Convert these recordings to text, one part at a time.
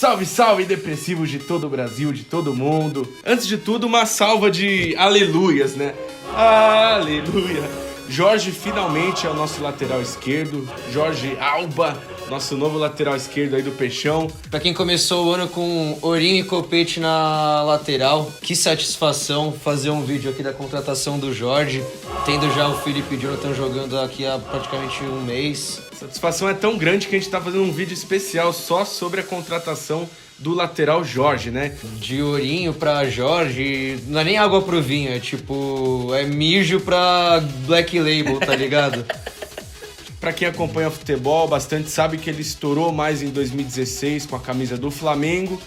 Salve, salve, depressivos de todo o Brasil, de todo mundo. Antes de tudo, uma salva de aleluias, né? Aleluia! Jorge finalmente é o nosso lateral esquerdo. Jorge Alba, nosso novo lateral esquerdo aí do Peixão. Pra quem começou o ano com Ourinho e Copete na lateral, que satisfação fazer um vídeo aqui da contratação do Jorge, tendo já o Felipe Jonathan jogando aqui há praticamente um mês. A satisfação é tão grande que a gente tá fazendo um vídeo especial só sobre a contratação do lateral Jorge, né? De Ourinho pra Jorge, não é nem água pro vinho, é tipo, é mijo pra Black Label, tá ligado? Pra quem acompanha futebol bastante sabe que ele estourou mais em 2016 com a camisa do Flamengo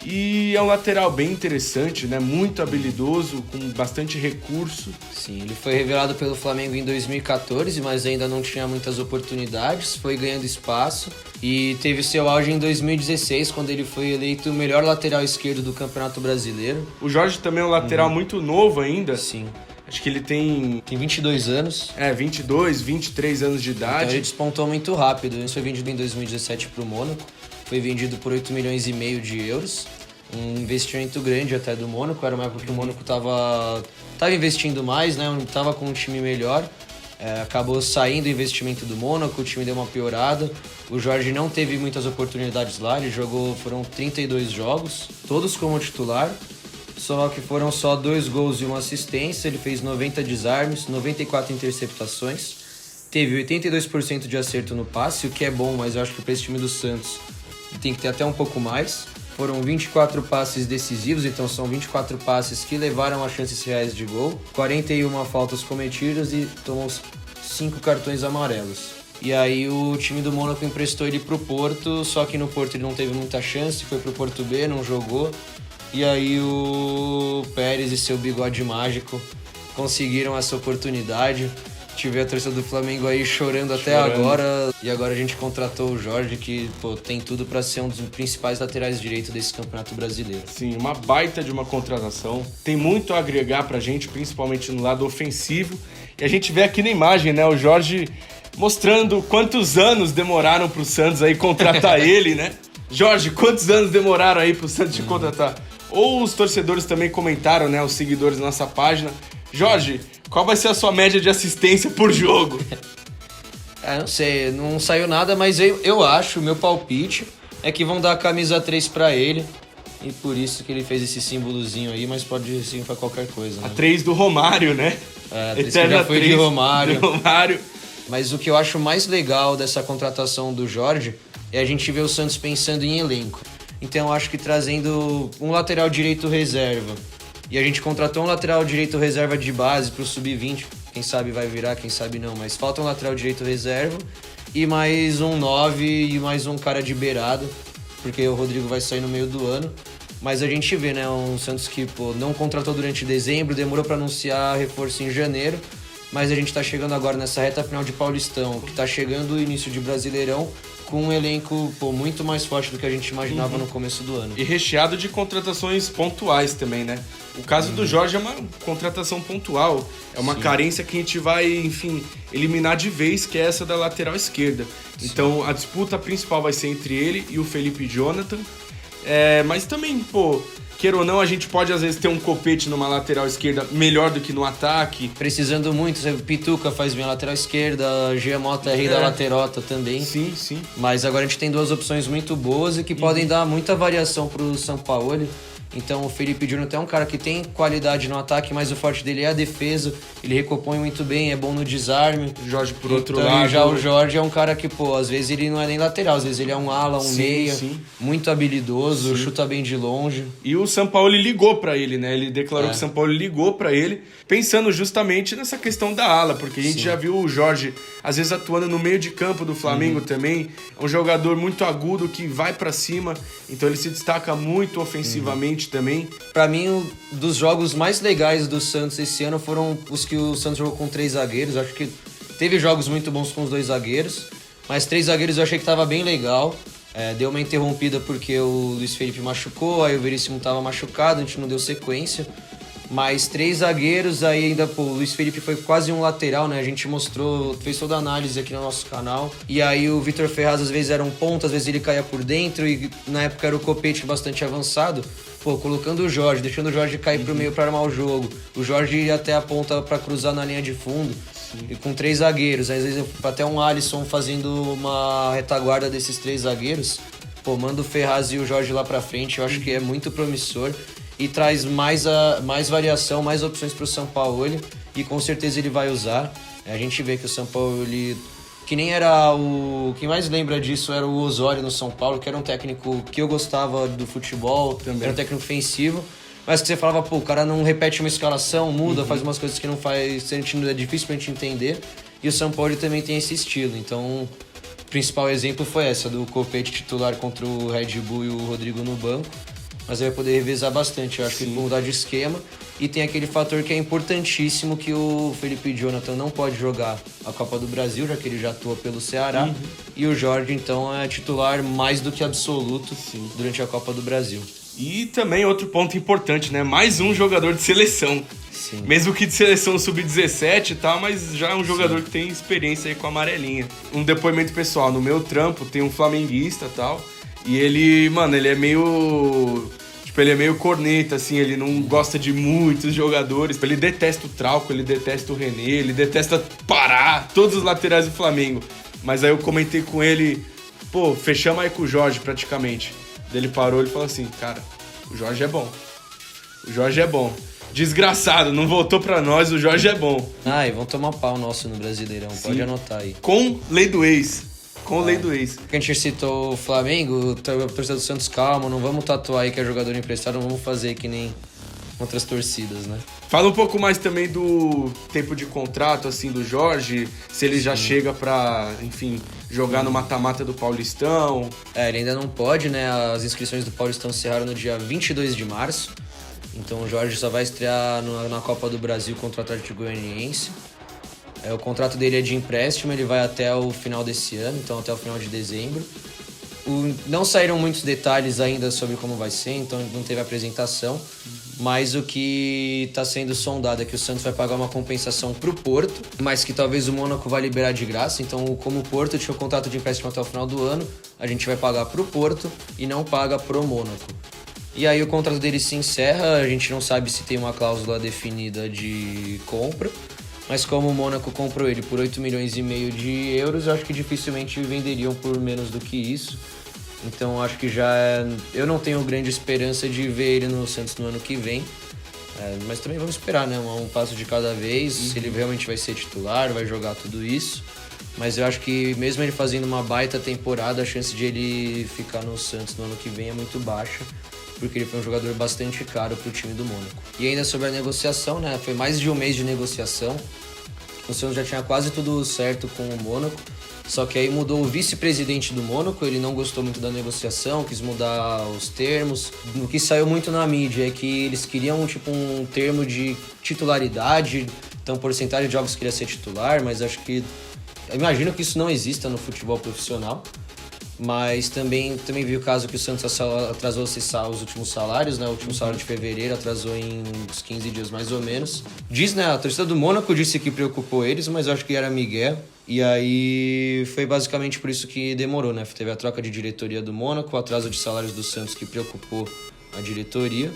e é um lateral bem interessante, né? Muito habilidoso, com bastante recurso. Sim, ele foi revelado pelo Flamengo em 2014, mas ainda não tinha muitas oportunidades, foi ganhando espaço e teve seu auge em 2016, quando ele foi eleito o melhor lateral esquerdo do Campeonato Brasileiro. O Jorge também é um lateral muito novo ainda. Sim. Acho que ele tem 22 anos. 22, 23 anos de idade. Então ele despontou muito rápido. Ele foi vendido em 2017 para o Mônaco. Foi vendido por 8 milhões e meio de euros. Um investimento grande até do Mônaco. Era uma época que o Mônaco tava investindo mais, né? Tava com um time melhor. Acabou saindo o investimento do Mônaco, o time deu uma piorada. O Jorge não teve muitas oportunidades lá. Ele jogou, foram 32 jogos, todos como titular. Só que foram só 2 gols e 1 assistência. Ele fez 90 desarmes, 94 interceptações. Teve 82% de acerto no passe, o que é bom, mas eu acho que para esse time do Santos tem que ter até um pouco mais. Foram 24 passes decisivos, então são 24 passes que levaram a chances reais de gol. 41 faltas cometidas e tomou 5 cartões amarelos. E aí o time do Mônaco emprestou ele pro Porto, só que no Porto ele não teve muita chance, foi pro Porto B, não jogou. E aí o Pérez e seu bigode mágico conseguiram essa oportunidade. Tive a torcida do Flamengo aí chorando até agora. E agora a gente contratou o Jorge, que tem tudo para ser um dos principais laterais direitos desse Campeonato Brasileiro. Sim, uma baita de uma contratação. Tem muito a agregar pra gente, principalmente no lado ofensivo. E a gente vê aqui na imagem, né, o Jorge mostrando quantos anos demoraram pro Santos aí contratar ele, né? Jorge, quantos anos demoraram aí pro Santos te contratar? Ou os torcedores também comentaram, né, os seguidores da nossa página. Jorge, qual vai ser a sua média de assistência por jogo? Não sei, não saiu nada, mas eu acho, meu palpite é que vão dar a camisa 3 pra ele. E por isso que ele fez esse símbolozinho aí, mas pode sim pra qualquer coisa, né? A 3 do Romário, né? A 3 que já foi 3 de Romário. Do Romário. Mas o que eu acho mais legal dessa contratação do Jorge é a gente ver o Santos pensando em elenco. Então eu acho que trazendo um lateral direito reserva, e a gente contratou um lateral direito reserva de base pro Sub-20, quem sabe vai virar, quem sabe não, mas falta um lateral direito reserva, e mais um 9 e mais um cara de beirada, porque o Rodrigo vai sair no meio do ano. Mas a gente vê, né, um Santos que não contratou durante dezembro, demorou para anunciar reforço em janeiro, mas a gente tá chegando agora nessa reta final de Paulistão, que tá chegando o início de Brasileirão, com um elenco muito mais forte do que a gente imaginava no começo do ano. E recheado de contratações pontuais também, né? O caso do Jorge é uma contratação pontual, é uma carência que a gente vai, enfim, eliminar de vez, que é essa da lateral esquerda. Sim. Então a disputa principal vai ser entre ele e o Felipe Jonathan. Mas também, queira ou não, a gente pode às vezes ter um Copete numa lateral esquerda melhor do que no ataque. Precisando muito, Pituca faz bem a lateral esquerda, Gia Mota é rei da laterota também. Sim, sim. Mas agora a gente tem 2 opções muito boas e que podem dar muita variação pro Sampaoli. Então o Felipe Jonathan é um cara que tem qualidade no ataque, mas o forte dele é a defesa. Ele recompõe muito bem, é bom no desarme. O Jorge por outro lado. Já o Jorge é um cara que, às vezes ele não é nem lateral, às vezes ele é um ala, meia, muito habilidoso, chuta bem de longe. E o Sampaoli ligou pra ele, né? Ele declarou que o Sampaoli ligou pra ele, pensando justamente nessa questão da ala, porque a gente já viu o Jorge, às vezes, atuando no meio de campo do Flamengo também. É um jogador muito agudo que vai pra cima, então ele se destaca muito ofensivamente também. Pra mim, dos jogos mais legais do Santos esse ano foram os que o Santos jogou com 3 zagueiros. Acho que teve jogos muito bons com os 2 zagueiros, mas 3 zagueiros eu achei que tava bem legal. Deu uma interrompida porque o Luiz Felipe machucou, aí o Veríssimo tava machucado, a gente não deu sequência. mais 3 zagueiros, aí ainda, pô, o Luiz Felipe foi quase um lateral, né? A gente mostrou, fez toda a análise aqui no nosso canal. E aí o Vitor Ferraz às vezes era um ponta, às vezes ele caía por dentro, e na época era o Copete bastante avançado. Pô, colocando o Jorge, deixando o Jorge cair pro meio pra armar o jogo. O Jorge ia até a ponta pra cruzar na linha de fundo. E com 3 zagueiros, às vezes até um Alisson fazendo uma retaguarda desses 3 zagueiros. Pô, manda o Ferraz e o Jorge lá pra frente, eu acho que é muito promissor. E traz mais variação, mais opções pro Sampaoli. E com certeza ele vai usar. A gente vê que o Sampaoli, que nem era o... Quem mais lembra disso era o Osório no São Paulo, que era um técnico que eu gostava do futebol, também. Era um técnico ofensivo. Mas que você falava, pô, o cara não repete uma escalação, muda, faz umas coisas que não faz sentido, é difícil pra gente entender. E o Sampaoli também tem esse estilo. Então, o principal exemplo foi essa, do Copete titular contra o Red Bull e o Rodrigo no banco. Mas ele vai poder revezar bastante, eu acho que ele vai mudar de esquema. E tem aquele fator que é importantíssimo, que o Felipe Jonathan não pode jogar a Copa do Brasil, já que ele já atua pelo Ceará. E o Jorge, então, é titular mais do que absoluto durante a Copa do Brasil. E também outro ponto importante, né? Mais um jogador de seleção. Sim. Mesmo que de seleção sub-17 e tal, mas já é um jogador que tem experiência aí com a amarelinha. Um depoimento pessoal, no meu trampo tem um flamenguista e tal, e ele, mano, ele é meio... Tipo, ele é meio corneta, assim, ele não gosta de muitos jogadores. Ele detesta o Trauco, ele detesta o René, ele detesta Pará, todos os laterais do Flamengo. Mas aí eu comentei com ele, pô, fechamos aí com o Jorge praticamente. Daí ele parou e falou assim, cara, o Jorge é bom. O Jorge é bom. Desgraçado, não voltou pra nós, o Jorge é bom. Ah, e vão tomar pau nosso no Brasileirão, pode anotar aí. Com lei do ex. Com lei do ex. Porque a gente citou o Flamengo, a torcida do Santos, calma, não vamos tatuar aí que é jogador emprestado, não vamos fazer que nem outras torcidas, né? Fala um pouco mais também do tempo de contrato, assim, do Jorge, se ele já chega pra, enfim, jogar no mata-mata do Paulistão. Ele ainda não pode, né? As inscrições do Paulistão encerraram no dia 22 de março, então o Jorge só vai estrear na Copa do Brasil contra o Atlético Goianiense. O contrato dele é de empréstimo, ele vai até o final desse ano, então até o final de dezembro. Não saíram muitos detalhes ainda sobre como vai ser, então não teve apresentação. Mas o que está sendo sondado é que o Santos vai pagar uma compensação para o Porto, mas que talvez o Mônaco vai liberar de graça. Então, como o Porto tinha o contrato de empréstimo até o final do ano, a gente vai pagar para o Porto e não paga para o Mônaco. E aí o contrato dele se encerra, a gente não sabe se tem uma cláusula definida de compra. Mas como o Mônaco comprou ele por 8,5 milhões de euros, eu acho que dificilmente venderiam por menos do que isso. Então acho que eu não tenho grande esperança de ver ele no Santos no ano que vem. Mas também vamos esperar, né? Um passo de cada vez, se ele realmente vai ser titular, vai jogar tudo isso. Mas eu acho que mesmo ele fazendo uma baita temporada, a chance de ele ficar no Santos no ano que vem é muito baixa, porque ele foi um jogador bastante caro para o time do Mônaco. E ainda sobre a negociação, né? Foi mais de um mês de negociação. O Santos já tinha quase tudo certo com o Mônaco, só que aí mudou o vice-presidente do Mônaco, ele não gostou muito da negociação, quis mudar os termos. O que saiu muito na mídia é que eles queriam um termo de titularidade, então porcentagem de jogos que ele ia ser titular, mas acho que... Eu imagino que isso não exista no futebol profissional. Mas também vi o caso que o Santos atrasou os últimos salários, né? O último salário de fevereiro atrasou em uns 15 dias mais ou menos. Diz, né? A torcida do Mônaco disse que preocupou eles, mas eu acho que era migué. E aí foi basicamente por isso que demorou, né? Teve a troca de diretoria do Mônaco, o atraso de salários do Santos que preocupou a diretoria.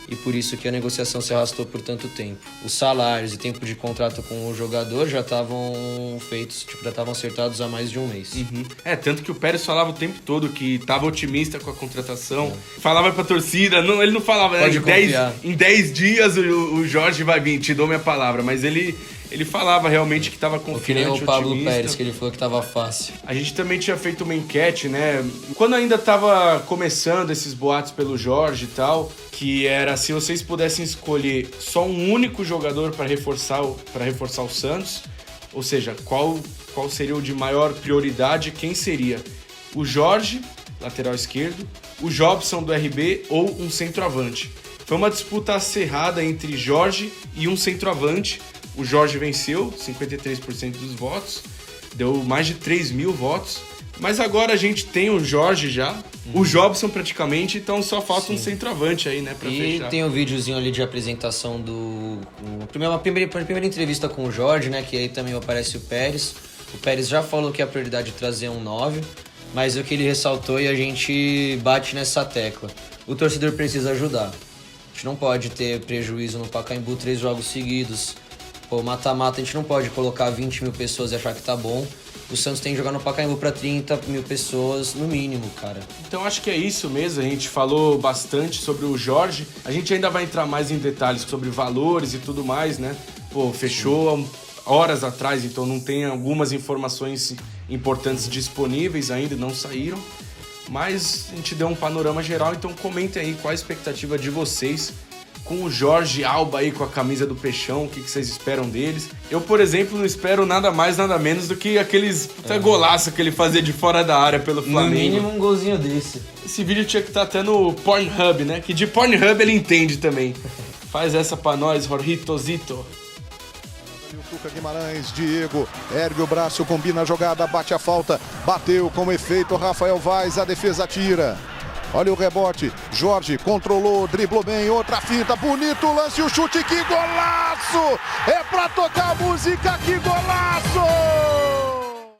E por isso que a negociação se arrastou por tanto tempo. Os salários e tempo de contrato com o jogador já estavam feitos, já estavam acertados há mais de um mês. Tanto que o Pérez falava o tempo todo que estava otimista com a contratação. Falava pra torcida, ele não falava, Pode em 10 dias o Jorge vai vir, te dou minha palavra. Mas ele falava realmente que estava confiante, que nem o Pablo otimista. Pérez, que ele falou que estava fácil. A gente também tinha feito uma enquete, né? Quando ainda estava começando esses boatos pelo Jorge e tal, que era se vocês pudessem escolher só um único jogador para reforçar o Santos, ou seja, qual seria o de maior prioridade, quem seria? O Jorge, lateral esquerdo, o Jobson do RB ou um centroavante. Foi uma disputa acirrada entre Jorge e um centroavante. O Jorge venceu, 53% dos votos, deu mais de 3 mil votos. Mas agora a gente tem o Jorge já, o Jobson praticamente, então só falta um centroavante aí, né, pra fechar. E tem um videozinho ali de apresentação a primeira entrevista com o Jorge, né, que aí também aparece o Pérez. O Pérez já falou que a prioridade é trazer um 9, mas o que ele ressaltou e a gente bate nessa tecla. O torcedor precisa ajudar. A gente não pode ter prejuízo no Pacaembu 3 jogos seguidos. Pô, mata-mata, a gente não pode colocar 20 mil pessoas e achar que tá bom. O Santos tem que jogar no Pacaembu para 30 mil pessoas, no mínimo, cara. Então acho que é isso mesmo, a gente falou bastante sobre o Jorge. A gente ainda vai entrar mais em detalhes sobre valores e tudo mais, né? Pô, fechou horas atrás, então não tem algumas informações importantes disponíveis ainda, não saíram. Mas a gente deu um panorama geral, então comentem aí qual a expectativa de vocês com o Jorge Alba aí com a camisa do Peixão, o que vocês esperam deles. Eu, por exemplo, não espero nada mais, nada menos do que aqueles golaço que ele fazia de fora da área pelo Flamengo. No mínimo um golzinho desse. Esse vídeo tinha que estar até no Pornhub, né? Que de Pornhub ele entende também. Faz essa pra nós, Jorgitozito. O Tuca Guimarães, Diego, ergue o braço, combina a jogada, bate a falta, bateu com efeito, Rafael Vaz, a defesa tira. Olha o rebote, Jorge controlou, driblou bem, outra finta, bonito lance, o chute, que golaço! É pra tocar a música aqui!